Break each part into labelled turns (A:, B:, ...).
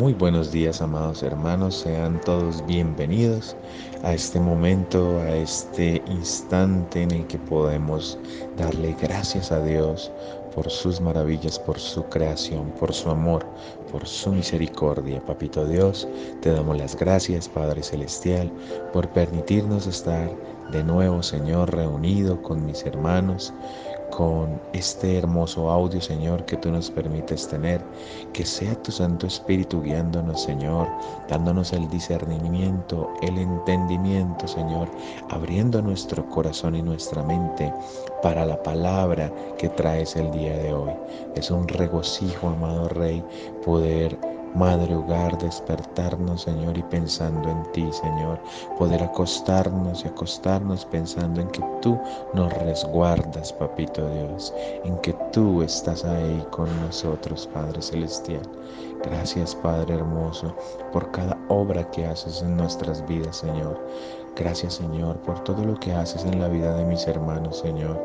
A: Muy buenos días, amados hermanos, sean todos bienvenidos a este momento, a este instante en el que podemos darle gracias a Dios por sus maravillas, por su creación, por su amor, por su misericordia. Papito Dios, te damos las gracias, Padre Celestial, por permitirnos estar de nuevo, Señor, reunido con mis hermanos, con este hermoso audio, Señor, que tú nos permites tener. Que sea tu Santo Espíritu guiándonos, Señor, dándonos el discernimiento, el entendimiento, Señor, abriendo nuestro corazón y nuestra mente para la palabra que traes el día de hoy. Es un regocijo, amado Rey, poder madrugar, despertarnos, Señor, y pensando en ti, Señor, poder acostarnos y acostarnos pensando en que tú nos resguardas, Papito Dios, en que tú estás ahí con nosotros, Padre Celestial. Gracias, Padre hermoso, por cada obra que haces en nuestras vidas, Señor. Gracias, Señor, por todo lo que haces en la vida de mis hermanos, Señor.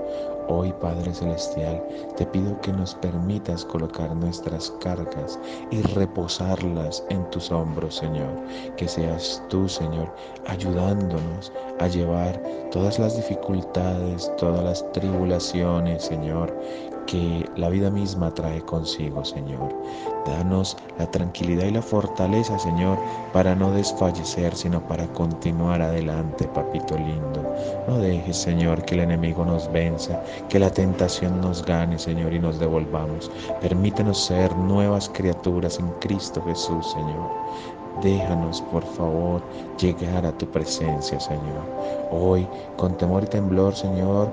A: Hoy, Padre Celestial, te pido que nos permitas colocar nuestras cargas y reposarlas en tus hombros, Señor. Que seas tú, Señor, ayudándonos a llevar todas las dificultades, todas las tribulaciones, Señor, que la vida misma trae consigo, Señor. Danos la tranquilidad y la fortaleza, Señor, para no desfallecer, sino para continuar adelante, Papito lindo. No dejes, Señor, que el enemigo nos venza, que la tentación nos gane, Señor, y nos devolvamos. Permítenos ser nuevas criaturas en Cristo Jesús, Señor. Déjanos, por favor, llegar a tu presencia, Señor. Hoy, con temor y temblor, Señor,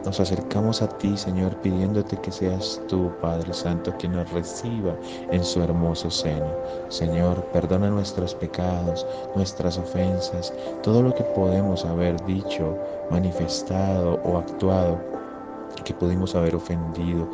A: nos acercamos a ti, Señor, pidiéndote que seas tú, Padre Santo, quien nos reciba en su hermoso seno. Señor, perdona nuestros pecados, nuestras ofensas, todo lo que podemos haber dicho, manifestado o actuado, que pudimos haber ofendido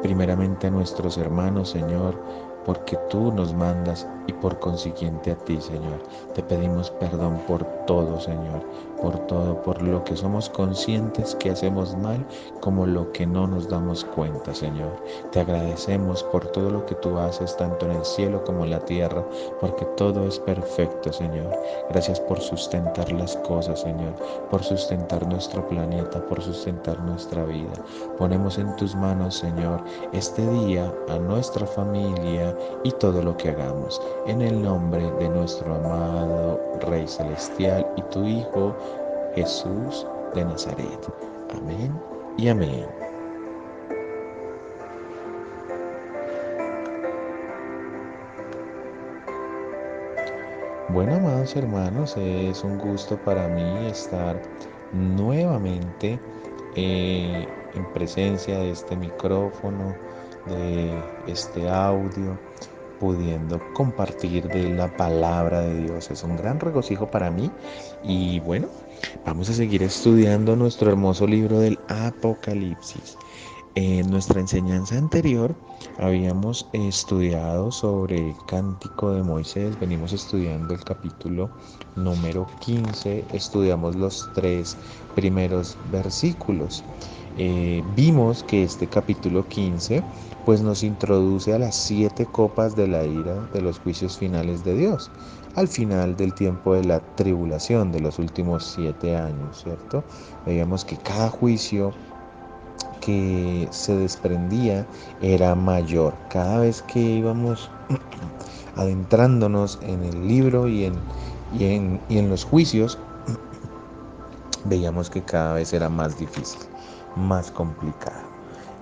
A: primeramente a nuestros hermanos, Señor, porque tú nos mandas y por consiguiente a ti, Señor. Te pedimos perdón por todo, Señor, por todo, por lo que somos conscientes que hacemos mal, como lo que no nos damos cuenta, Señor. Te agradecemos por todo lo que tú haces, tanto en el cielo como en la tierra, porque todo es perfecto, Señor. Gracias por sustentar las cosas, Señor, por sustentar nuestro planeta, por sustentar nuestra vida. Ponemos en tus manos, Señor, este día, a nuestra familia y todo lo que hagamos, en el nombre de nuestro amado Rey Celestial y tu Hijo Jesús de Nazaret. Amén y amén. Bueno, amados hermanos, es un gusto para mí estar nuevamente en presencia de este micrófono, de este audio, pudiendo compartir de la palabra de Dios. Es un gran regocijo para mí y bueno, vamos a seguir estudiando nuestro hermoso libro del Apocalipsis. En nuestra enseñanza anterior habíamos estudiado sobre el Cántico de Moisés, venimos estudiando el capítulo número 15, estudiamos los 3 primeros versículos. Vimos que este capítulo 15 pues nos introduce a las 7 copas de la ira de los juicios finales de Dios, al final del tiempo de la tribulación de los últimos 7 años, ¿cierto? Veíamos que cada juicio que se desprendía era mayor. Cada vez que íbamos adentrándonos en el libro y en los juicios, veíamos que cada vez era más difícil, más complicado.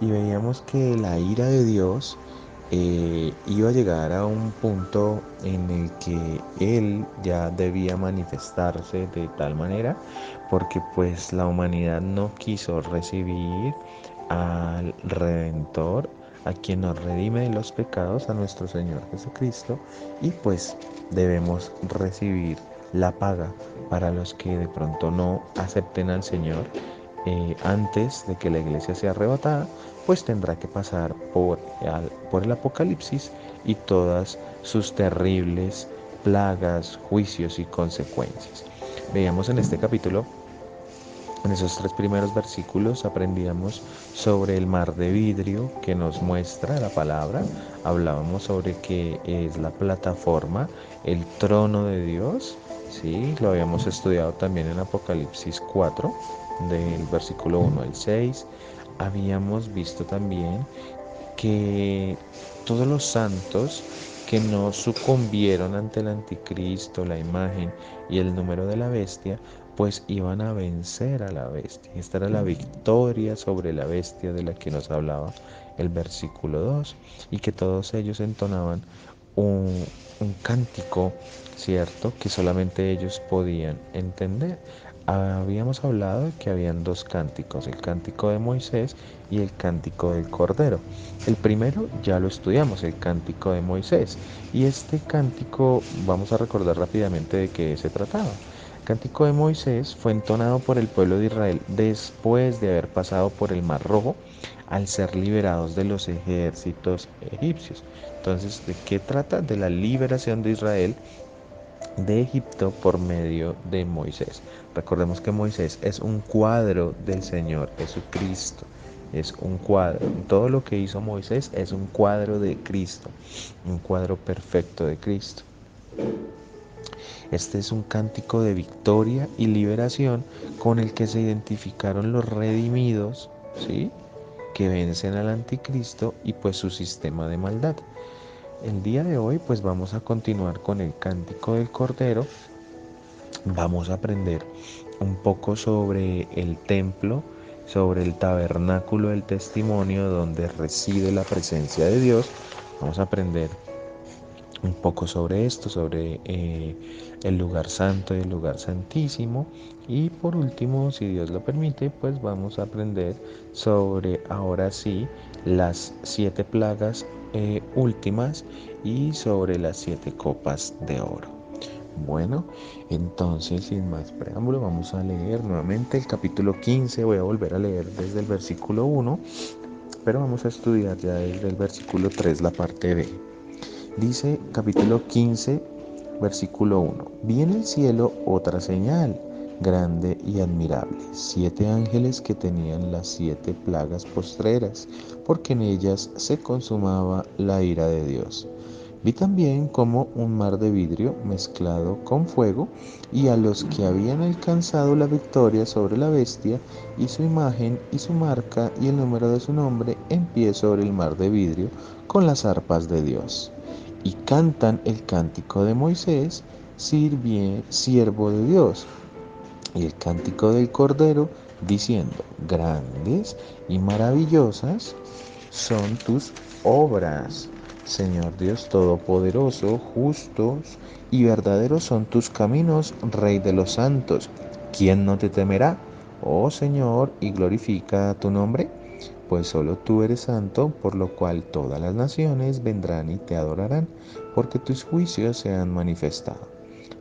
A: Y veíamos que la ira de Dios iba a llegar a un punto en el que Él ya debía manifestarse de tal manera, porque pues la humanidad no quiso recibir al Redentor, a quien nos redime de los pecados, a nuestro Señor Jesucristo, y pues debemos recibir la paga para los que de pronto no acepten al Señor antes de que la iglesia sea arrebatada, pues tendrá que pasar por el Apocalipsis y todas sus terribles plagas, juicios y consecuencias. Veamos en este capítulo En esos 3 primeros versículos aprendíamos sobre el mar de vidrio que nos muestra la palabra. Hablábamos sobre que es la plataforma, el trono de Dios. Sí, lo habíamos estudiado también en Apocalipsis 4, del versículo 1 al 6. Habíamos visto también que todos los santos que no sucumbieron ante el anticristo, la imagen y el número de la bestia, pues iban a vencer a la bestia. Esta era la victoria sobre la bestia de la que nos hablaba el versículo 2, y que todos ellos entonaban un cántico, ¿cierto? Que solamente ellos podían entender. Habíamos hablado de que habían 2 cánticos, el cántico de Moisés y el cántico del Cordero. El primero ya lo estudiamos, el cántico de Moisés, y este cántico vamos a recordar rápidamente de qué se trataba. El cántico de Moisés fue entonado por el pueblo de Israel después de haber pasado por el Mar Rojo al ser liberados de los ejércitos egipcios. Entonces, ¿de qué trata? De la liberación de Israel de Egipto por medio de Moisés. Recordemos que Moisés es un cuadro del Señor Jesucristo. Es un cuadro. Todo lo que hizo Moisés es un cuadro de Cristo, un cuadro perfecto de Cristo. Este es un cántico de victoria y liberación con el que se identificaron los redimidos, ¿sí? Que vencen al anticristo y pues su sistema de maldad. El día de hoy pues vamos a continuar con el cántico del Cordero. Vamos a aprender un poco sobre el templo, sobre el tabernáculo del testimonio donde reside la presencia de Dios. Vamos a aprender un poco sobre esto, sobre el lugar santo y el lugar santísimo. Y por último, si Dios lo permite, pues vamos a aprender sobre, ahora sí, las 7 plagas últimas y sobre las 7 copas de oro. Bueno, entonces sin más preámbulo vamos a leer nuevamente el capítulo 15. Voy a volver a leer desde el versículo 1, pero vamos a estudiar ya desde el versículo 3 la parte B. Dice capítulo 15, versículo 1. Vi en el cielo otra señal, grande y admirable, 7 ángeles que tenían las 7 plagas postreras, porque en ellas se consumaba la ira de Dios. Vi también como un mar de vidrio mezclado con fuego, y a los que habían alcanzado la victoria sobre la bestia y su imagen y su marca y el número de su nombre en pie sobre el mar de vidrio con las arpas de Dios. Y cantan el cántico de Moisés, siervo de Dios, y el cántico del Cordero, diciendo: grandes y maravillosas son tus obras, Señor Dios Todopoderoso. Justos y verdaderos son tus caminos, Rey de los santos. ¿Quién no te temerá, oh Señor, y glorifica tu nombre? Pues solo tú eres santo, por lo cual todas las naciones vendrán y te adorarán, porque tus juicios se han manifestado.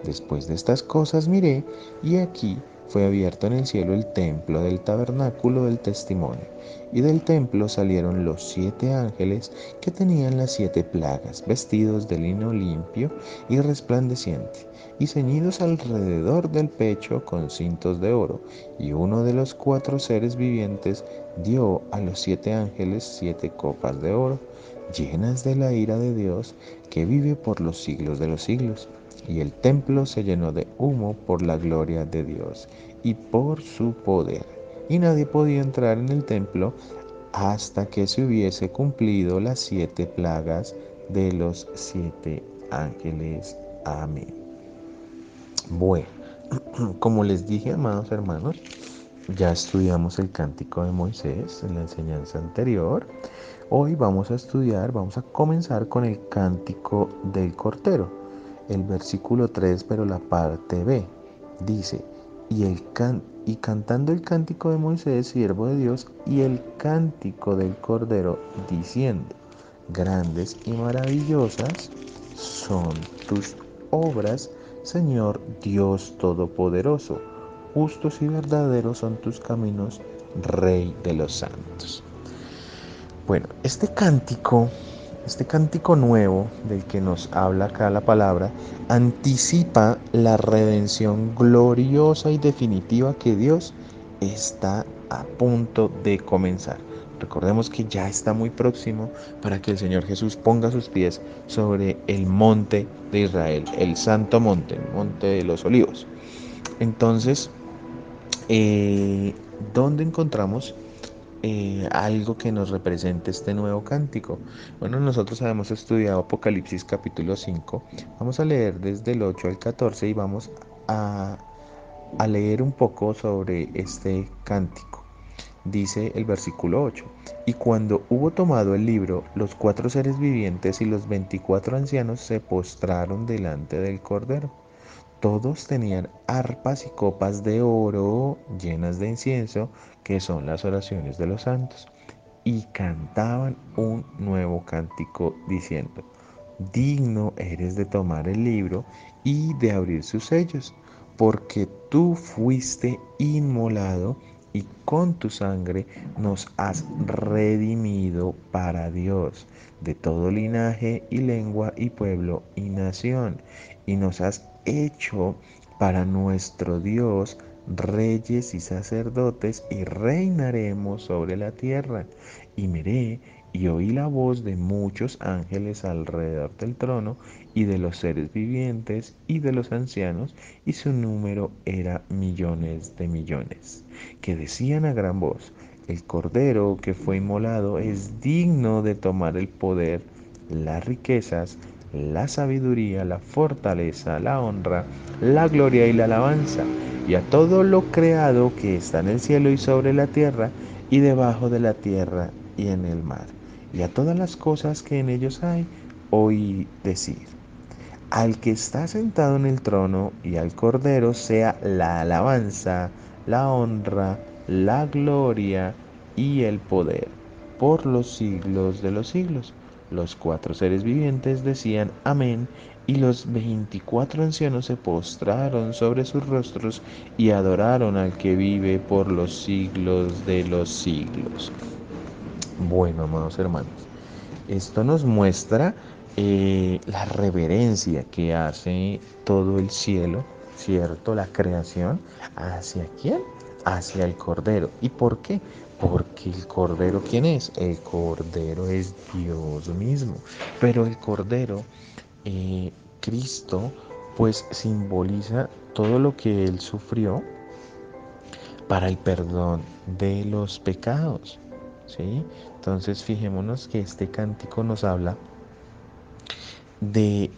A: Después de estas cosas miré, y aquí fue abierto en el cielo el templo del tabernáculo del testimonio, y del templo salieron los 7 ángeles que tenían las 7 plagas, vestidos de lino limpio y resplandeciente, y ceñidos alrededor del pecho con cintos de oro. Y uno de los 4 seres vivientes dio a los 7 ángeles 7 copas de oro, llenas de la ira de Dios, que vive por los siglos de los siglos. Y el templo se llenó de humo por la gloria de Dios y por su poder. Y nadie podía entrar en el templo hasta que se hubiese cumplido las 7 plagas de los 7 ángeles. Amén. Bueno, como les dije, amados hermanos, ya estudiamos el cántico de Moisés en la enseñanza anterior. Hoy vamos a comenzar con el cántico del Cordero. El versículo 3, pero la parte B, dice: y cantando el cántico de Moisés, siervo de Dios, y el cántico del Cordero, diciendo: grandes y maravillosas son tus obras, Señor Dios Todopoderoso. Justos y verdaderos son tus caminos, Rey de los santos. Bueno, este cántico nuevo del que nos habla acá la palabra, anticipa la redención gloriosa y definitiva que Dios está a punto de comenzar. Recordemos que ya está muy próximo para que el Señor Jesús ponga sus pies sobre el monte de Israel, el santo monte, el monte de los olivos. Entonces, eh, ¿dónde encontramos algo que nos represente este nuevo cántico? Bueno, nosotros habíamos estudiado Apocalipsis capítulo 5. Vamos a leer desde el 8 al 14 y vamos a, a leer un poco sobre este cántico. Dice el versículo 8: y cuando hubo tomado el libro, los 4 seres vivientes y los 24 ancianos se postraron delante del Cordero. Todos tenían arpas y copas de oro llenas de incienso, que son las oraciones de los santos, y cantaban un nuevo cántico diciendo: digno eres de tomar el libro y de abrir sus sellos, porque tú fuiste inmolado y con tu sangre nos has redimido para Dios de todo linaje y lengua y pueblo y nación, y nos has hecho para nuestro Dios reyes y sacerdotes, y reinaremos sobre la tierra. Y miré y oí la voz de muchos ángeles alrededor del trono, y de los seres vivientes y de los ancianos, y su número era millones de millones, que decían a gran voz: el Cordero que fue inmolado es digno de tomar el poder, las riquezas, la sabiduría, la fortaleza, la honra, la gloria y la alabanza, y a todo lo creado que está en el cielo y sobre la tierra y debajo de la tierra y en el mar, y a todas las cosas que en ellos hay, oí decir: al que está sentado en el trono y al Cordero sea la alabanza, la honra, la gloria y el poder por los siglos de los siglos. Los 4 seres vivientes decían amén, y los 24 ancianos se postraron sobre sus rostros y adoraron al que vive por los siglos de los siglos. Bueno, amados hermanos, esto nos muestra la reverencia que hace todo el cielo, ¿cierto? La creación. ¿Hacia quién? Hacia el Cordero. ¿Y por qué? Porque el Cordero, ¿quién es? El Cordero es Dios mismo. Pero el Cordero, Cristo, pues simboliza todo lo que Él sufrió para el perdón de los pecados, ¿sí? Entonces fijémonos que este cántico nos habla de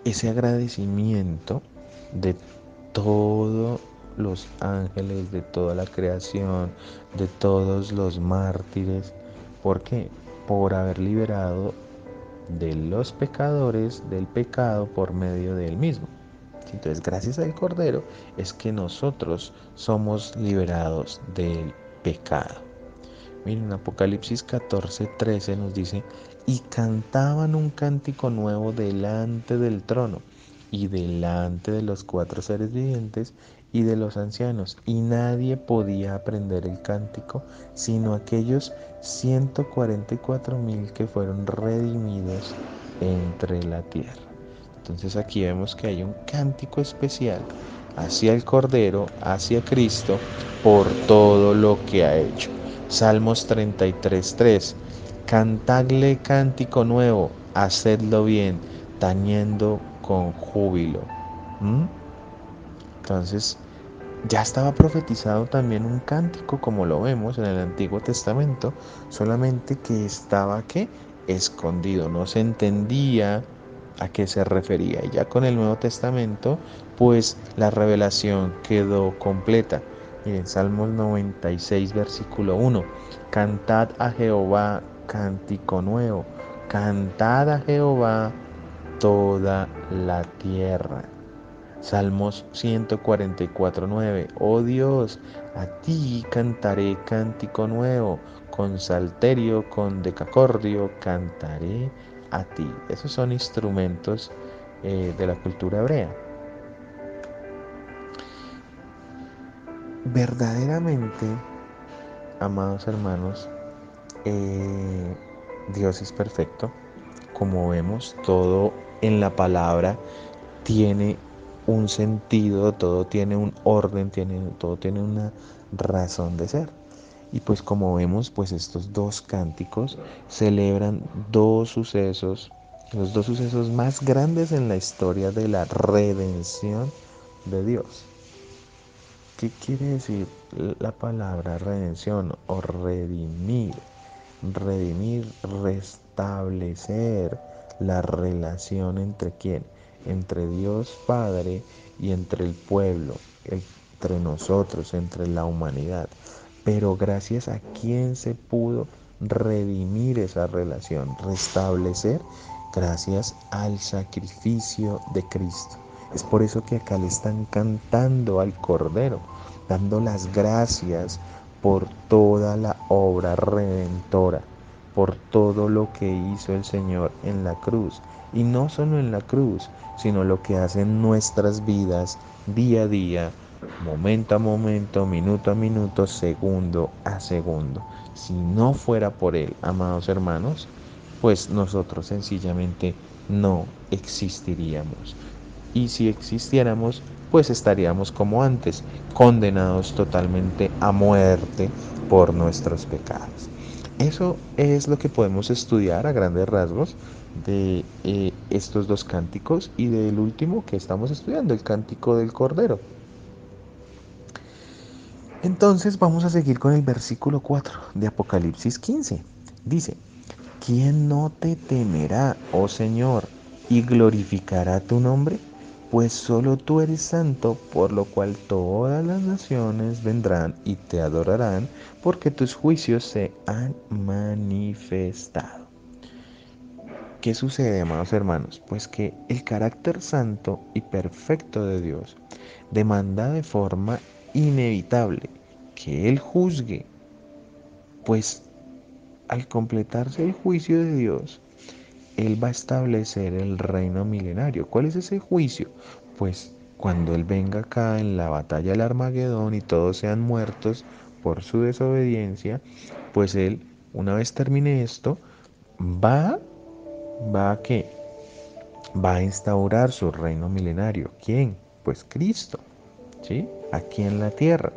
A: ese agradecimiento de todos los ángeles, de toda la creación, de todos los mártires. ¿Por qué? Por haber liberado de los pecadores del pecado por medio de él mismo. Entonces, gracias al Cordero es que nosotros somos liberados del pecado. Miren, Apocalipsis 14:13 nos dice: y cantaban un cántico nuevo delante del trono y delante de los 4 seres vivientes y de los ancianos, y nadie podía aprender el cántico sino aquellos 144,000 que fueron redimidos entre la tierra. Entonces aquí vemos que hay un cántico especial hacia el Cordero, hacia Cristo, por todo lo que ha hecho. Salmos 33:3: cantadle cántico nuevo, hacedlo bien, tañendo con júbilo. ¿Mm? Entonces, ya estaba profetizado también un cántico, como lo vemos en el Antiguo Testamento, solamente que estaba ¿qué? Escondido, no se entendía a qué se refería. Y ya con el Nuevo Testamento, pues la revelación quedó completa. Miren, Salmos 96, versículo 1: cantad a Jehová cántico nuevo, cantad a Jehová toda la tierra. Salmos 144:9: oh Dios, a ti cantaré cántico nuevo, con salterio, con decacordio, cantaré a ti. Esos son instrumentos de la cultura hebrea. Verdaderamente, amados hermanos, Dios es perfecto. Como vemos, todo en la palabra tiene un sentido, todo tiene un orden, todo tiene una razón de ser. Y pues como vemos, pues estos dos cánticos celebran dos sucesos, los dos sucesos más grandes en la historia de la redención de Dios. ¿Qué quiere decir la palabra redención o redimir? Redimir, restablecer la relación entre quién, entre Dios Padre y entre el pueblo, entre nosotros, entre la humanidad. Pero gracias a quién se pudo redimir esa relación, restablecer, gracias al sacrificio de Cristo. Es por eso que acá le están cantando al Cordero, dando las gracias por toda la obra redentora, por todo lo que hizo el Señor en la cruz. Y no solo en la cruz, sino lo que hace en nuestras vidas día a día, momento a momento, minuto a minuto, segundo a segundo. Si no fuera por Él, amados hermanos, pues nosotros sencillamente no existiríamos. Y si existiéramos, pues estaríamos como antes, condenados totalmente a muerte por nuestros pecados. Eso es lo que podemos estudiar a grandes rasgos de estos dos cánticos y del último que estamos estudiando, el cántico del Cordero. Entonces vamos a seguir con el versículo 4 de Apocalipsis 15. Dice, ¿quién no te temerá, oh Señor, y glorificará tu nombre? Pues solo tú eres santo, por lo cual todas las naciones vendrán y te adorarán, porque tus juicios se han manifestado. ¿Qué sucede, amados hermanos? Pues que el carácter santo y perfecto de Dios demanda de forma inevitable que Él juzgue, pues al completarse el juicio de Dios, Él va a establecer el reino milenario. ¿Cuál es ese juicio? Pues cuando Él venga acá en la batalla del Armagedón y todos sean muertos por su desobediencia, pues Él, una vez termine esto, va, va a qué? Va a instaurar su reino milenario. ¿Quién? Pues Cristo, ¿sí? Aquí en la tierra.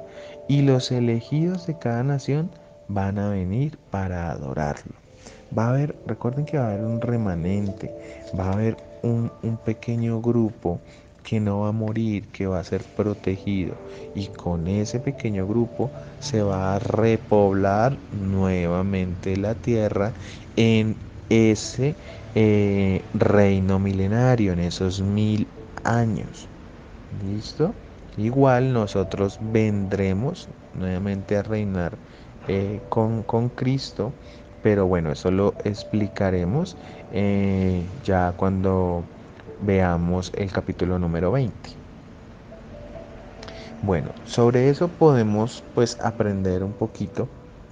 A: Y los elegidos de cada nación van a venir para adorarlo. Va a haber, recuerden que va a haber un remanente, va a haber un pequeño grupo que no va a morir, que va a ser protegido. Y con ese pequeño grupo se va a repoblar nuevamente la tierra en ese reino milenario, en esos 1000 años. ¿Listo? Igual nosotros vendremos nuevamente a reinar con Cristo, pero bueno, eso lo explicaremos ya cuando veamos el capítulo número 20. Bueno, sobre eso podemos pues aprender un poquito.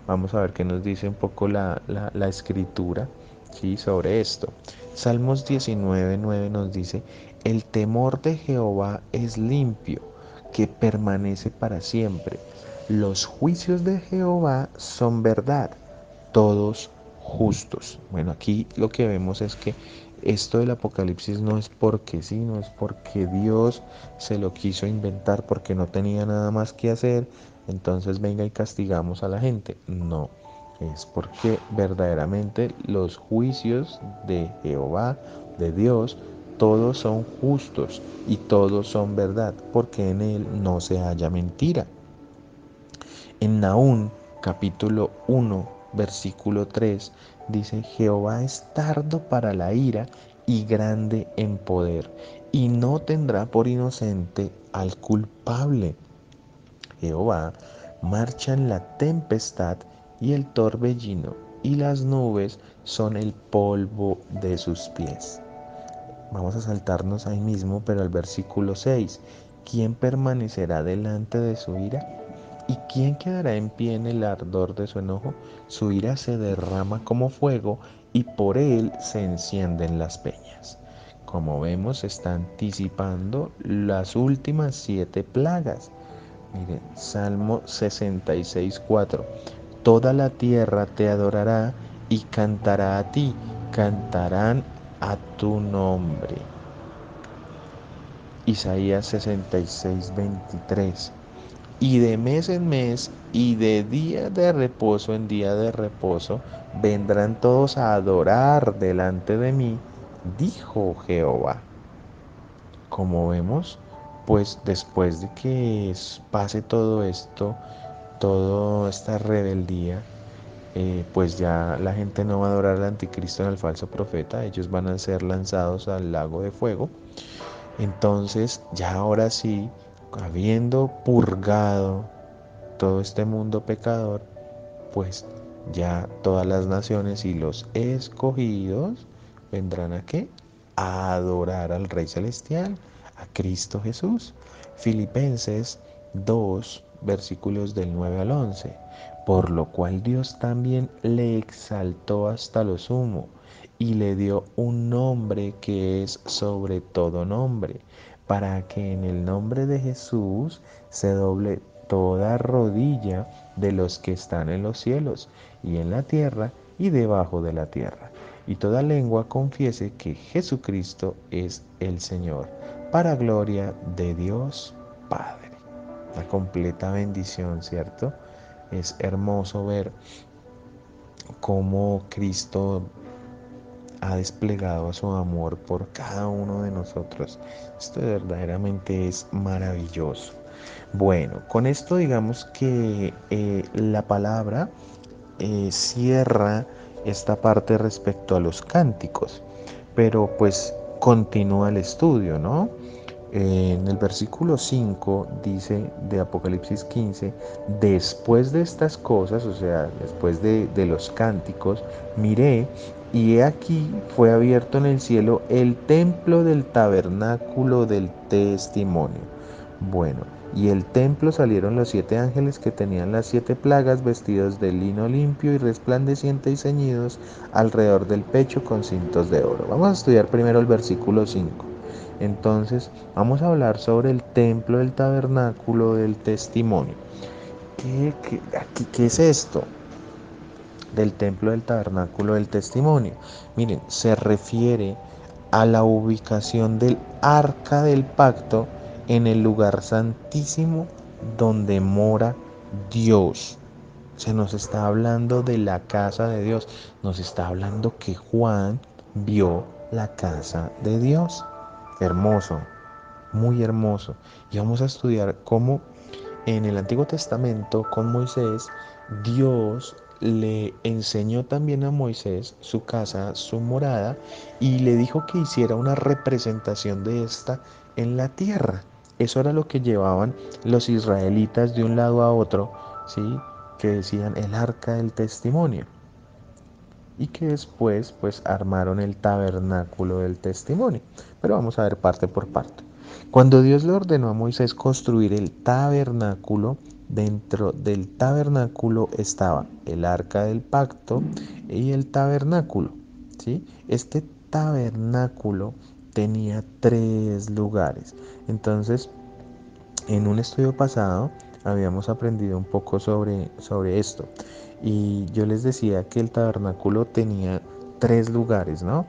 A: Vamos a ver qué nos dice un poco la escritura, ¿sí? Sobre esto. Salmos 19:9 nos dice, el temor de Jehová es limpio, que permanece para siempre. Los juicios de Jehová son verdad, todos justos. Bueno, aquí lo que vemos es que esto del Apocalipsis no es porque sí, no es porque Dios se lo quiso inventar porque no tenía nada más que hacer, entonces venga y castigamos a la gente. No, es porque verdaderamente los juicios de Jehová, de Dios, todos son justos y todos son verdad, porque en él no se halla mentira. En Nahum capítulo 1 versículo 3 dice, Jehová es tardo para la ira y grande en poder, y no tendrá por inocente al culpable. Jehová marcha en la tempestad y el torbellino, y las nubes son el polvo de sus pies. Vamos a saltarnos ahí mismo, pero al versículo 6. ¿Quién permanecerá delante de su ira? ¿Y quién quedará en pie en el ardor de su enojo? Su ira se derrama como fuego y por él se encienden las peñas. Como vemos, está anticipando las últimas 7 plagas. Miren, Salmo 66:4. Toda la tierra te adorará y cantará a ti, cantarán a tu nombre. Isaías 66:23. y de mes en mes, y de día de reposo en día de reposo, vendrán todos a adorar delante de mí, dijo Jehová. Como vemos, pues después de que pase todo esto, toda esta rebeldía, pues ya la gente no va a adorar al anticristo ni al falso profeta, ellos van a ser lanzados al lago de fuego. Entonces, ya ahora sí, habiendo purgado todo este mundo pecador, pues ya todas las naciones y los escogidos vendrán a qué? A adorar al Rey Celestial, a Cristo Jesús. Filipenses 2, versículos del 9 al 11. Por lo cual Dios también le exaltó hasta lo sumo y le dio un nombre que es sobre todo nombre, para que en el nombre de Jesús se doble toda rodilla de los que están en los cielos y en la tierra y debajo de la tierra, y toda lengua confiese que Jesucristo es el Señor, para gloria de Dios Padre. Una completa bendición, ¿cierto? Es hermoso ver cómo Cristo ha desplegado su amor por cada uno de nosotros. Esto verdaderamente es maravilloso. Bueno, con esto digamos que la palabra cierra esta parte respecto a los cánticos, pero pues continúa el estudio, ¿no? En el versículo 5 dice de Apocalipsis 15, después de estas cosas, o sea, después de los cánticos, miré y he aquí fue abierto en el cielo el templo del tabernáculo del testimonio. Bueno, y del templo salieron los 7 ángeles que tenían las 7 plagas, vestidos de lino limpio y resplandeciente y ceñidos alrededor del pecho con cintos de oro. Vamos a estudiar primero el versículo 5. Entonces, vamos a hablar sobre el templo del tabernáculo del testimonio. ¿Qué es esto? Del templo del tabernáculo del testimonio. Miren, se refiere a la ubicación del arca del pacto en el lugar santísimo donde mora Dios. Se nos está hablando de la casa de Dios. Nos está hablando que Juan vio la casa de Dios. Hermoso, muy hermoso. Y vamos a estudiar cómo en el Antiguo Testamento con Moisés, Dios le enseñó también a Moisés su casa, su morada, y le dijo que hiciera una representación de esta en la tierra. Eso era lo que llevaban los israelitas de un lado a otro, ¿sí? Que decían el arca del testimonio. Y que después pues armaron el tabernáculo del testimonio. Pero vamos a ver parte por parte. Cuando Dios le ordenó a Moisés construir el tabernáculo, dentro del tabernáculo estaba el arca del pacto y el tabernáculo, ¿sí? Este tabernáculo tenía 3 lugares. Entonces, en un estudio pasado habíamos aprendido un poco sobre esto y yo les decía que el tabernáculo tenía 3 lugares, ¿no?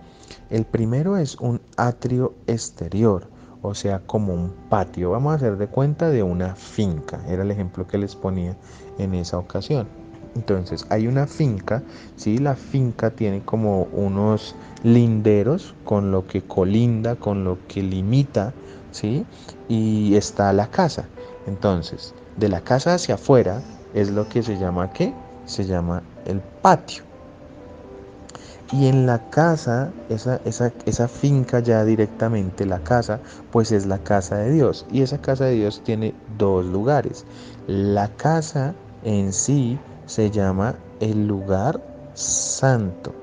A: El primero es un atrio exterior, o sea, como un patio. Vamos a hacer de cuenta de una finca, era el ejemplo que les ponía en esa ocasión. Entonces, hay una finca, ¿sí? La finca tiene como unos linderos con lo que colinda, con lo que limita, ¿sí? Y está la casa. Entonces, de la casa hacia afuera es lo que se llama ¿qué? Se llama el patio. Y en la casa, esa finca ya directamente, la casa, pues es la casa de Dios. Y esa casa de Dios tiene 2 lugares. La casa en sí se llama el lugar santo.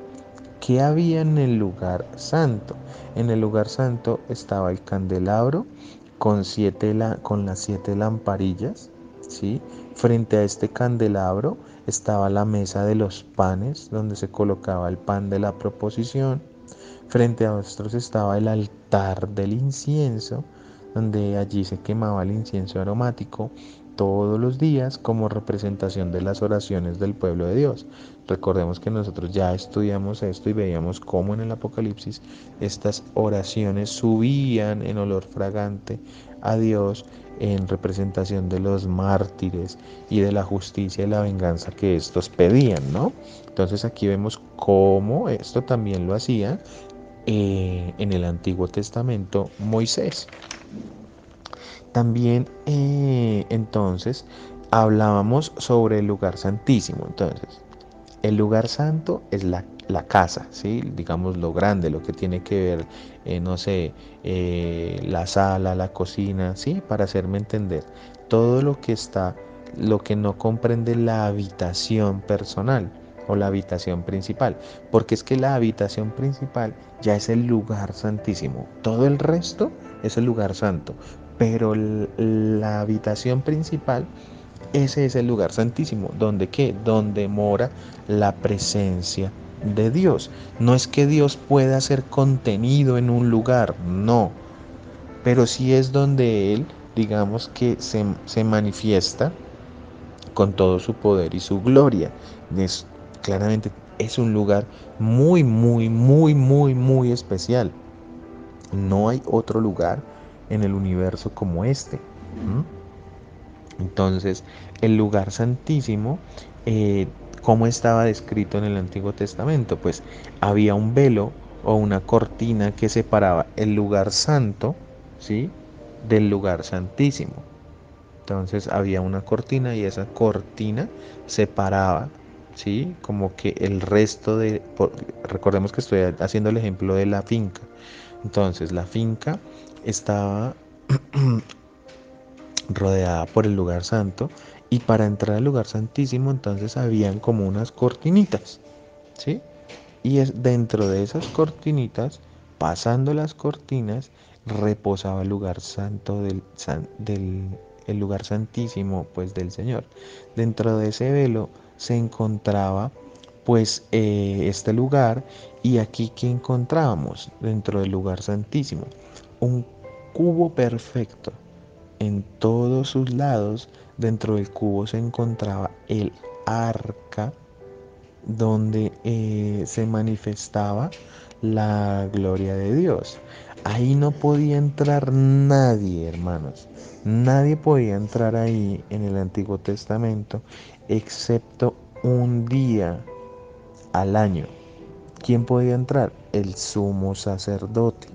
A: ¿Qué había en el lugar santo? En el lugar santo estaba el candelabro con las 7 lamparillas, ¿sí? Frente a este candelabro estaba la mesa de los panes, donde se colocaba el pan de la proposición. Frente a nosotros estaba el altar del incienso, donde allí se quemaba el incienso aromático todos los días como representación de las oraciones del pueblo de Dios. Recordemos que nosotros ya estudiamos esto y veíamos cómo en el Apocalipsis estas oraciones subían en olor fragante a Dios en representación de los mártires y de la justicia y la venganza que estos pedían, ¿no? Entonces aquí vemos cómo esto también lo hacía en el Antiguo Testamento Moisés. También entonces hablábamos sobre el lugar santísimo. Entonces, el lugar santo es la casa, ¿sí? Digamos lo grande, lo que tiene que ver, no sé, la sala, la cocina, ¿sí? Para hacerme entender. Todo lo que está, lo que no comprende la habitación personal o la habitación principal, porque es que la habitación principal ya es el lugar santísimo. Todo el resto es el lugar santo, pero la habitación principal, ese es el lugar santísimo. ¿Donde qué? Donde mora la presencia de Dios. No es que Dios pueda ser contenido en un lugar, no. Pero sí es donde Él, digamos que se manifiesta con todo su poder y su gloria. Es, claramente es un lugar muy, muy, muy, muy, muy especial. No hay otro lugar en el universo como este. ¿Mm? Entonces, el lugar santísimo, eh, ¿cómo estaba descrito en el Antiguo Testamento? Pues había un velo o una cortina que separaba el lugar santo, ¿sí? Del lugar santísimo. Entonces había una cortina y esa cortina separaba, ¿sí? Como que el resto recordemos que estoy haciendo el ejemplo de la finca. Entonces la finca estaba rodeada por el lugar santo y para entrar al lugar santísimo entonces habían como unas cortinitas, ¿sí? Y es dentro de esas cortinitas, pasando las cortinas, reposaba el lugar santo el lugar santísimo pues del Señor. Dentro de ese velo se encontraba pues este lugar, y aquí que encontrábamos dentro del lugar santísimo un cubo perfecto en todos sus lados. Dentro del cubo se encontraba el arca donde se manifestaba la gloria de Dios. Ahí no podía entrar nadie, hermanos. Nadie podía entrar ahí en el Antiguo Testamento excepto un día al año. ¿Quién podía entrar? El sumo sacerdote.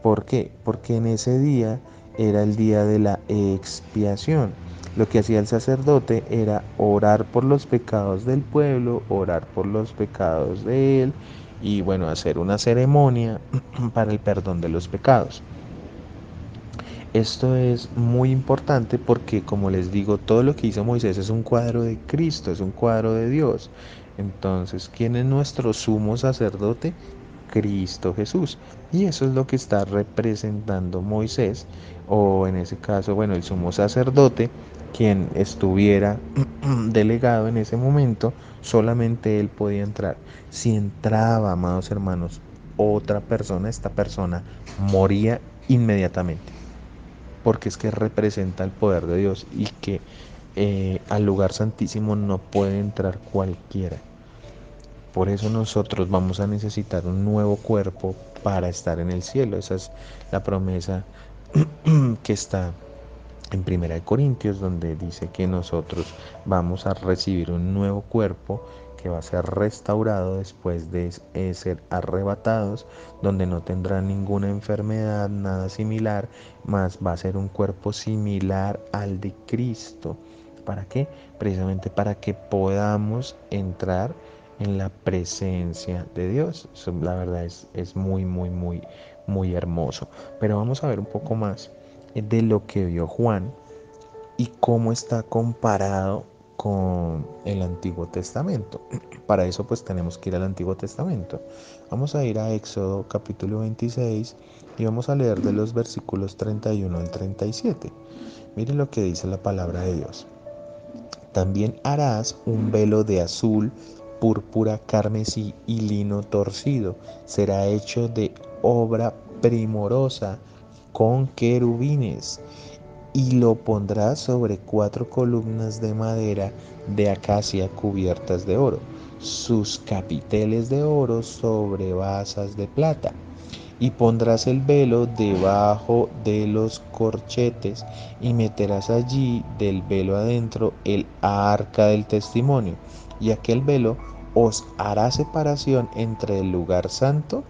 A: ¿Por qué? Porque en ese día era el día de la expiación. Lo que hacía el sacerdote era orar por los pecados del pueblo, orar por los pecados de él y bueno, hacer una ceremonia para el perdón de los pecados. Esto es muy importante porque, como les digo, todo lo que hizo Moisés es un cuadro de Cristo, es un cuadro de Dios. Entonces, ¿quién es nuestro sumo sacerdote? Cristo Jesús. Y eso es lo que está representando Moisés, o en ese caso, bueno, el sumo sacerdote, quien estuviera delegado en ese momento, solamente él podía entrar. Si entraba, amados hermanos, otra persona, esta persona moría inmediatamente, porque es que representa el poder de Dios y que al lugar santísimo no puede entrar cualquiera. Por eso nosotros vamos a necesitar un nuevo cuerpo para estar en el cielo. Esa es la promesa que está en Primera de Corintios, donde dice que nosotros vamos a recibir un nuevo cuerpo que va a ser restaurado después de ser arrebatados, donde no tendrá ninguna enfermedad, nada similar, más va a ser un cuerpo similar al de Cristo. ¿Para qué? Precisamente para que podamos entrar en la presencia de Dios. Eso, la verdad es muy, muy, muy, muy hermoso. Pero vamos a ver un poco más de lo que vio Juan y cómo está comparado con el Antiguo Testamento. Para eso pues tenemos que ir al Antiguo Testamento. Vamos a ir a Éxodo capítulo 26 y vamos a leer de los versículos 31 al 37. Miren lo que dice la palabra de Dios. También harás un velo de azul, púrpura, carmesí y lino torcido. Será hecho de obra primorosa con querubines, y lo pondrás sobre 4 columnas de madera de acacia cubiertas de oro, sus capiteles de oro sobre basas de plata. y pondrás el velo debajo de los corchetes y meterás allí del velo adentro el arca del testimonio, y aquel velo os hará separación entre el lugar santo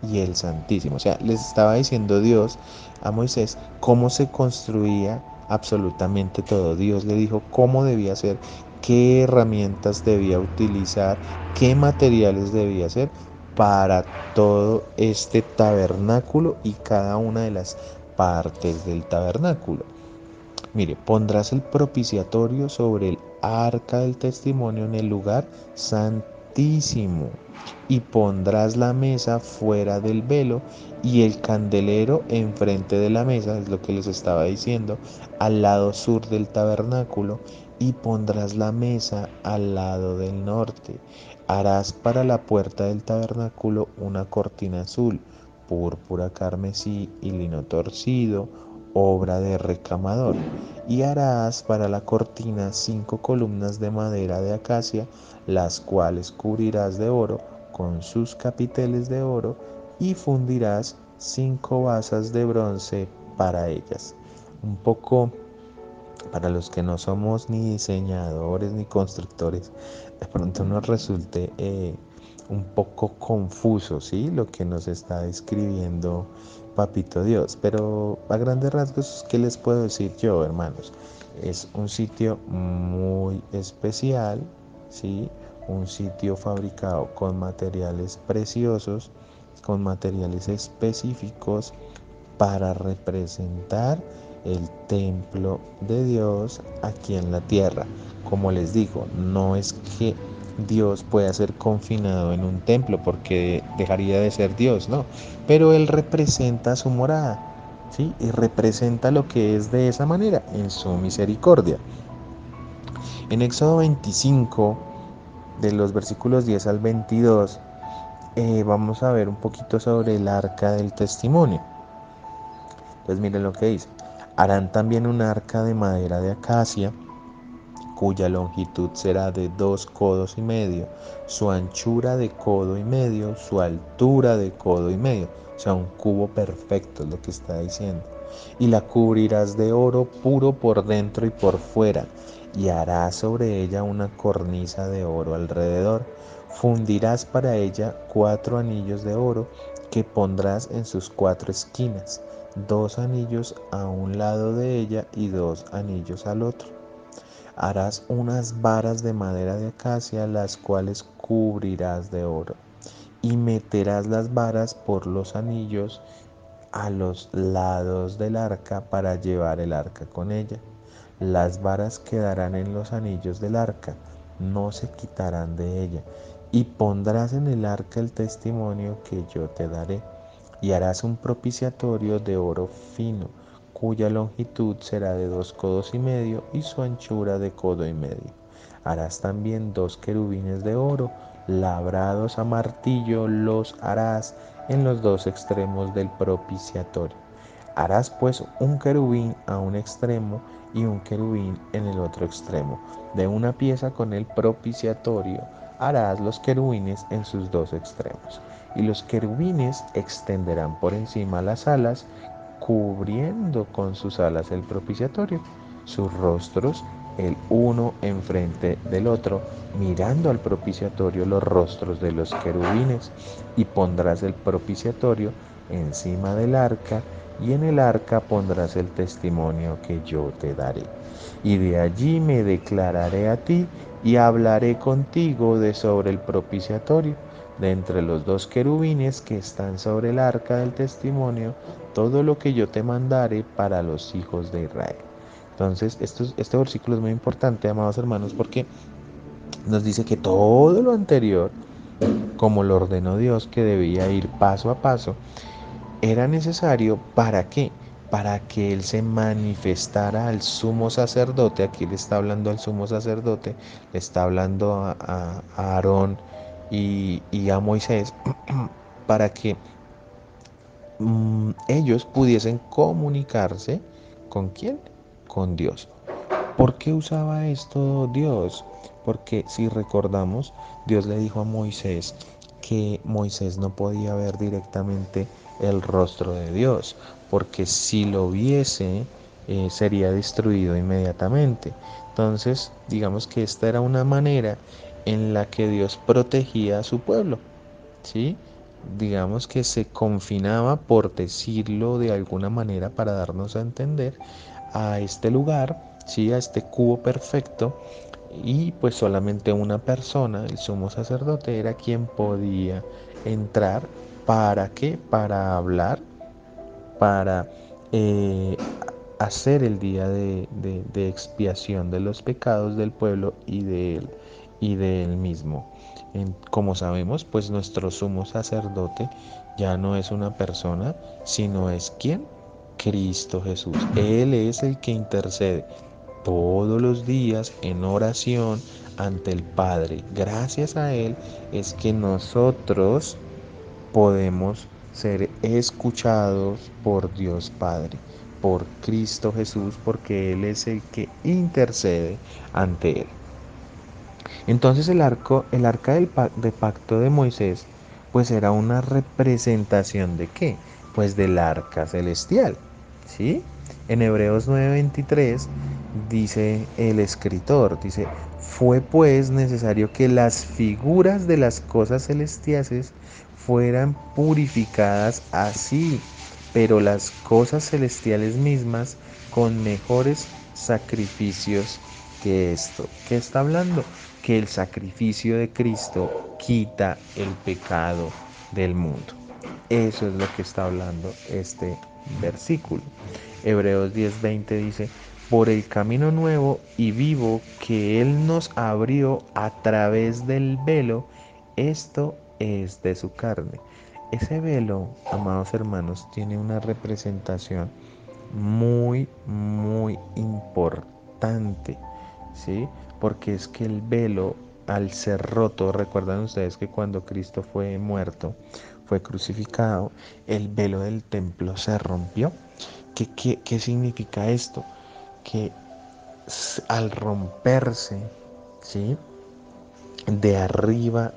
A: y el santísimo. O sea, les estaba diciendo Dios a Moisés cómo se construía absolutamente todo. Dios le dijo cómo debía ser, qué herramientas debía utilizar, qué materiales debía hacer para todo este tabernáculo y cada una de las partes del tabernáculo. Mire, pondrás el propiciatorio sobre el arca del testimonio en el lugar santísimo, y pondrás la mesa fuera del velo y el candelero enfrente de la mesa, es lo que les estaba diciendo, al lado sur del tabernáculo, y pondrás la mesa al lado del norte. Harás para la puerta del tabernáculo una cortina azul, púrpura, carmesí y lino torcido, obra de recamador, y harás para la cortina 5 columnas de madera de acacia, las cuales cubrirás de oro con sus capiteles de oro, y fundirás 5 basas de bronce para ellas. Un poco para los que no somos ni diseñadores ni constructores, de pronto nos resulte un poco confuso, ¿sí? Lo que nos está describiendo Papito Dios. Pero a grandes rasgos, ¿qué les puedo decir yo, hermanos? Es un sitio muy especial, ¿sí? Un sitio fabricado con materiales preciosos, con materiales específicos para representar el templo de Dios aquí en la tierra. Como les digo, no es que Dios pueda ser confinado en un templo porque dejaría de ser Dios, no, pero Él representa su morada, ¿sí? Y representa lo que es de esa manera, en su misericordia. En Éxodo 25, de los versículos 10 al 22, vamos a ver un poquito sobre el arca del testimonio. Entonces miren lo que dice. Harán también un arca de madera de acacia, cuya longitud será de 2,5 codos, su anchura de 1,5 codos, su altura de 1,5 codos. O sea, un cubo perfecto es lo que está diciendo. Y la cubrirás de oro puro por dentro y por fuera, y harás sobre ella una cornisa de oro alrededor. Fundirás para ella 4 anillos de oro que pondrás en sus 4 esquinas, 2 anillos a un lado de ella y 2 anillos al otro. Harás unas varas de madera de acacia, las cuales cubrirás de oro, y meterás las varas por los anillos a los lados del arca para llevar el arca con ella. Las varas quedarán en los anillos del arca, no se quitarán de ella. Y pondrás en el arca el testimonio que yo te daré. Y harás un propiciatorio de oro fino, cuya longitud será de 2,5 codos y su anchura de 1,5 codos. Harás también 2 querubines de oro, labrados a martillo, los harás en los 2 extremos del propiciatorio. Harás pues un querubín a un extremo y un querubín en el otro extremo. De una pieza con el propiciatorio harás los querubines en sus 2 extremos. Y los querubines extenderán por encima las alas, cubriendo con sus alas el propiciatorio, sus rostros el uno enfrente del otro, mirando al propiciatorio los rostros de los querubines. Y pondrás el propiciatorio encima del arca, y en el arca pondrás el testimonio que yo te daré. Y de allí me declararé a ti y hablaré contigo de sobre el propiciatorio, de entre los 2 querubines que están sobre el arca del testimonio, todo lo que yo te mandare para los hijos de Israel. Entonces, este versículo es muy importante, amados hermanos, porque nos dice que todo lo anterior, como lo ordenó Dios, que debía ir paso a paso, era necesario. ¿Para qué? Para que Él se manifestara al sumo sacerdote. Aquí le está hablando al sumo sacerdote, le está hablando a Aarón y a Moisés, para que ellos pudiesen comunicarse con quién, con Dios. ¿Por qué usaba esto Dios? Porque si recordamos, Dios le dijo a Moisés que Moisés no podía ver directamente el rostro de Dios, porque si lo viese, sería destruido inmediatamente. Entonces, digamos que esta era una manera en la que Dios protegía a su pueblo, ¿sí? Digamos que se confinaba, por decirlo de alguna manera, para darnos a entender, a este lugar, ¿sí? A este cubo perfecto, y pues solamente una persona, el sumo sacerdote, era quien podía entrar. ¿Para qué? Para hablar, para eh, hacer el día de expiación de los pecados del pueblo y de él mismo. Como sabemos, pues nuestro sumo sacerdote ya no es una persona, sino es ¿quién? Cristo Jesús. Él es el que intercede todos los días en oración ante el Padre. Gracias a Él es que nosotros podemos ser escuchados por Dios Padre, por Cristo Jesús, porque Él es el que intercede ante Él. Entonces el arca de pacto de Moisés, pues era una representación de qué? Pues del arca celestial, ¿sí? En Hebreos 9:23 dice el escritor, dice, fue pues necesario que las figuras de las cosas celestiales fueran purificadas así, pero las cosas celestiales mismas con mejores sacrificios que esto. ¿Qué está hablando? Que el sacrificio de Cristo quita el pecado del mundo. Eso es lo que está hablando este versículo. Hebreos 10:20 dice, por el camino nuevo y vivo que Él nos abrió a través del velo, esto es de su carne. Ese velo, amados hermanos, tiene una representación muy, muy importante, ¿sí? Porque es que el velo, al ser roto, recuerdan ustedes que cuando Cristo fue muerto, fue crucificado, el velo del templo se rompió. ¿Qué significa esto? Que al romperse, ¿sí? De arriba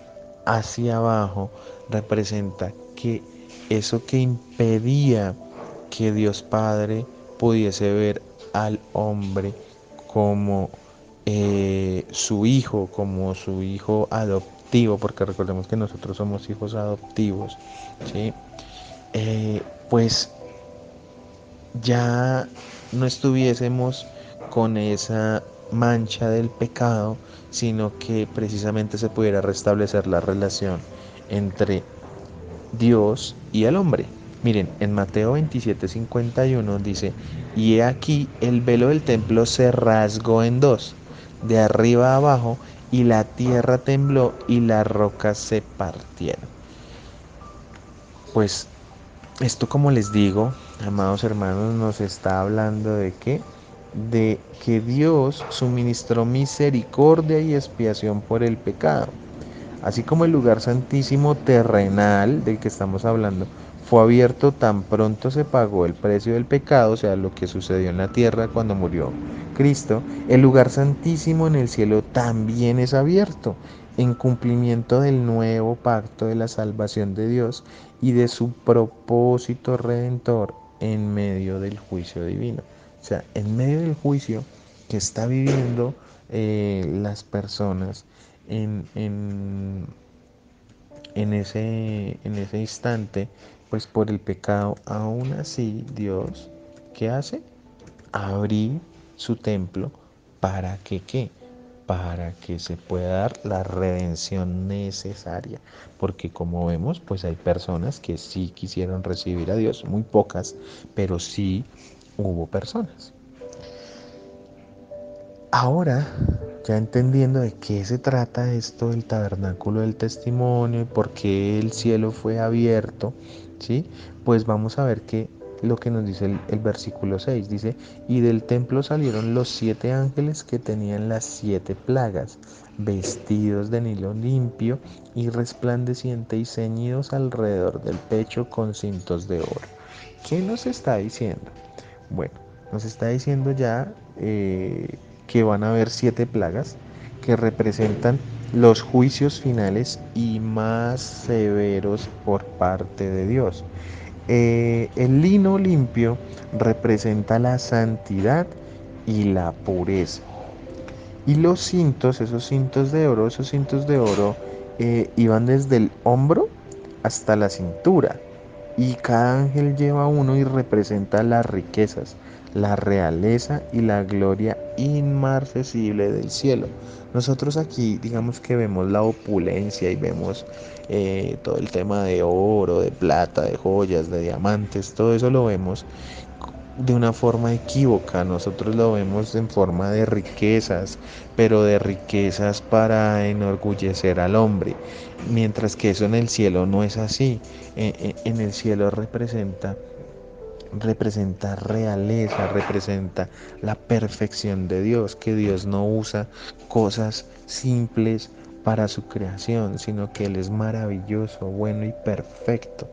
A: hacia abajo, representa que eso que impedía que Dios Padre pudiese ver al hombre como como su hijo adoptivo, porque recordemos que nosotros somos hijos adoptivos, ¿sí? Pues ya no estuviésemos con esa mancha del pecado, sino que precisamente se pudiera restablecer la relación entre Dios y el hombre. Miren, en Mateo 27:51 dice, y he aquí el velo del templo se rasgó en dos, de arriba a abajo, y la tierra tembló y las rocas se partieron. Pues esto, como les digo, amados hermanos, nos está hablando de qué? De que Dios suministró misericordia y expiación por el pecado. Así como el lugar santísimo terrenal del que estamos hablando fue abierto tan pronto se pagó el precio del pecado, o sea, lo que sucedió en la tierra cuando murió Cristo, el lugar santísimo en el cielo también es abierto en cumplimiento del nuevo pacto de la salvación de Dios y de su propósito redentor en medio del juicio divino. O sea, en medio del juicio que está viviendo las personas en, en, en ese instante, pues por el pecado, aún así Dios, ¿qué hace? Abrir su templo para que ¿qué? Para que se pueda dar la redención necesaria. Porque como vemos, pues hay personas que sí quisieron recibir a Dios, muy pocas, pero sí hubo personas. Ahora, ya entendiendo de qué se trata esto del tabernáculo del testimonio y por qué el cielo fue abierto, ¿sí? Pues vamos a ver lo que nos dice el versículo 6. Dice, y del templo salieron los 7 ángeles que tenían las 7 plagas, vestidos de hilo limpio y resplandeciente y ceñidos alrededor del pecho con cintos de oro. ¿Qué nos está diciendo? Bueno, nos está diciendo ya que van a haber 7 plagas que representan los juicios finales y más severos por parte de Dios. El lino limpio representa la santidad y la pureza. Y los cintos, esos cintos de oro iban desde el hombro hasta la cintura. Y cada ángel lleva uno y representa las riquezas, la realeza y la gloria inmarcesible del cielo. Nosotros aquí digamos que vemos la opulencia y vemos todo el tema de oro, de plata, de joyas, de diamantes, todo eso lo vemos de una forma equívoca. Nosotros lo vemos en forma de riquezas, pero de riquezas para enorgullecer al hombre, mientras que eso en el cielo no es así. En el cielo representa realeza, representa la perfección de Dios, que Dios no usa cosas simples para su creación, sino que Él es maravilloso, bueno y perfecto.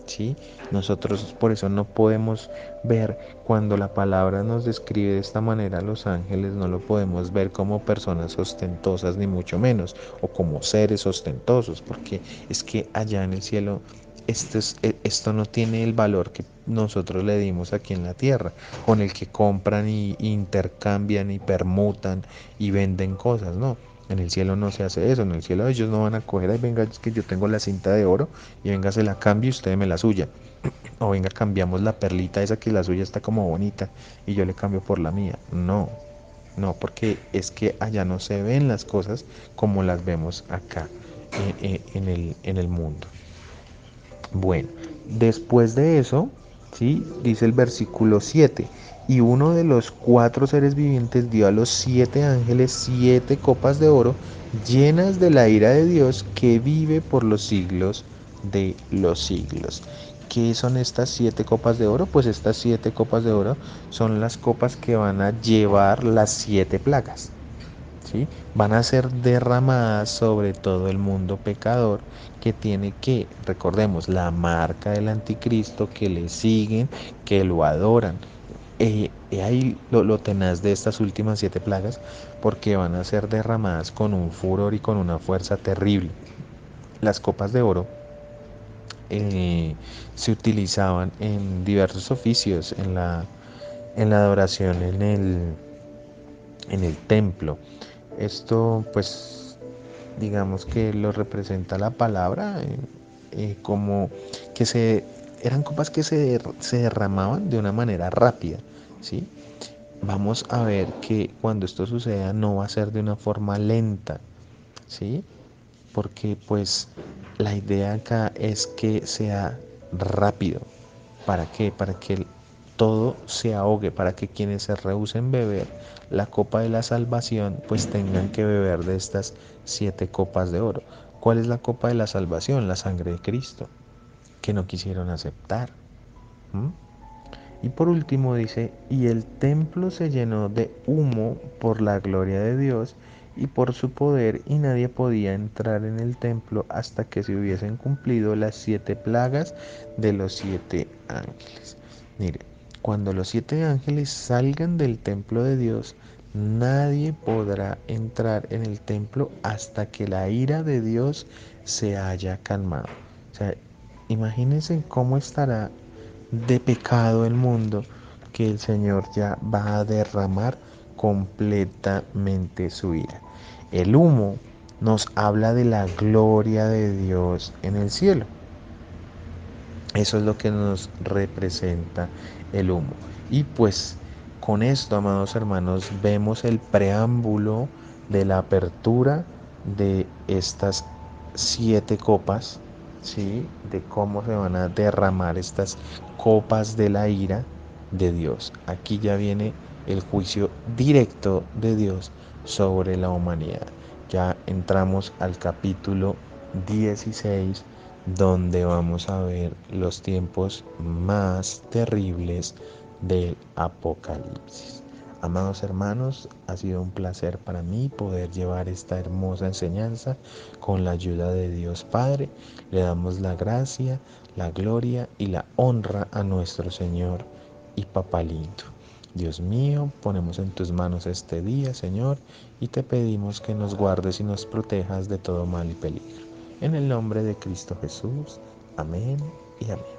A: ¿Sí? Nosotros por eso no podemos ver cuando la palabra nos describe de esta manera a los ángeles, no lo podemos ver como personas ostentosas ni mucho menos, o como seres ostentosos, porque es que allá en el cielo esto no tiene el valor que nosotros le dimos aquí en la tierra, con el que compran y intercambian y permutan y venden cosas, no. En el cielo no se hace eso, en el cielo ellos no van a coger, ay, venga, es que yo tengo la cinta de oro y venga, se la cambio y usted me la suya. O venga, cambiamos la perlita esa que la suya está como bonita y yo le cambio por la mía. No, no, porque es que allá no se ven las cosas como las vemos acá en el mundo. Bueno, después de eso, ¿sí? Dice el versículo 7. Y uno de los cuatro seres vivientes dio a los siete ángeles siete copas de oro llenas de la ira de Dios que vive por los siglos de los siglos. ¿Qué son estas siete copas de oro? Pues estas siete copas de oro son las copas que van a llevar las siete plagas. ¿Sí? Van a ser derramadas sobre todo el mundo pecador que tiene que, recordemos, la marca del anticristo, que le siguen, que lo adoran. Ahí lo tenaz de estas últimas siete plagas, porque van a ser derramadas con un furor y con una fuerza terrible. Las copas de oro se utilizaban en diversos oficios, en la adoración en el templo. Esto pues digamos que lo representa la palabra como que eran copas que se derramaban de una manera rápida, ¿sí? Vamos a ver que cuando esto suceda no va a ser de una forma lenta, ¿sí? Porque pues la idea acá es que sea rápido. ¿Para qué? Para que todo se ahogue, para que quienes se rehúsen beber la copa de la salvación, pues tengan que beber de estas siete copas de oro. ¿Cuál es la copa de la salvación? La sangre de Cristo, que no quisieron aceptar. ¿Mm? Y por último dice, y el templo se llenó de humo por la gloria de Dios y por su poder, y nadie podía entrar en el templo hasta que se hubiesen cumplido las siete plagas de los siete ángeles. Mire, cuando los siete ángeles salgan del templo de Dios, nadie podrá entrar en el templo hasta que la ira de Dios se haya calmado. O sea, imagínense cómo estará de pecado el mundo, que el Señor ya va a derramar completamente su ira. El humo nos habla de la gloria de Dios en el cielo. Eso es lo que nos representa el humo. Y pues con esto, amados hermanos, vemos el preámbulo de la apertura de estas siete copas, ¿sí? De cómo se van a derramar estas copas de la ira de Dios. Aquí ya viene el juicio directo de Dios sobre la humanidad. Ya entramos al capítulo 16, donde vamos a ver los tiempos más terribles del Apocalipsis. Amados hermanos, ha sido un placer para mí poder llevar esta hermosa enseñanza con la ayuda de Dios Padre. Le damos la gracia, la gloria y la honra a nuestro Señor y Papá lindo. Dios mío, ponemos en tus manos este día, Señor, y te pedimos que nos guardes y nos protejas de todo mal y peligro. En el nombre de Cristo Jesús. Amén y amén.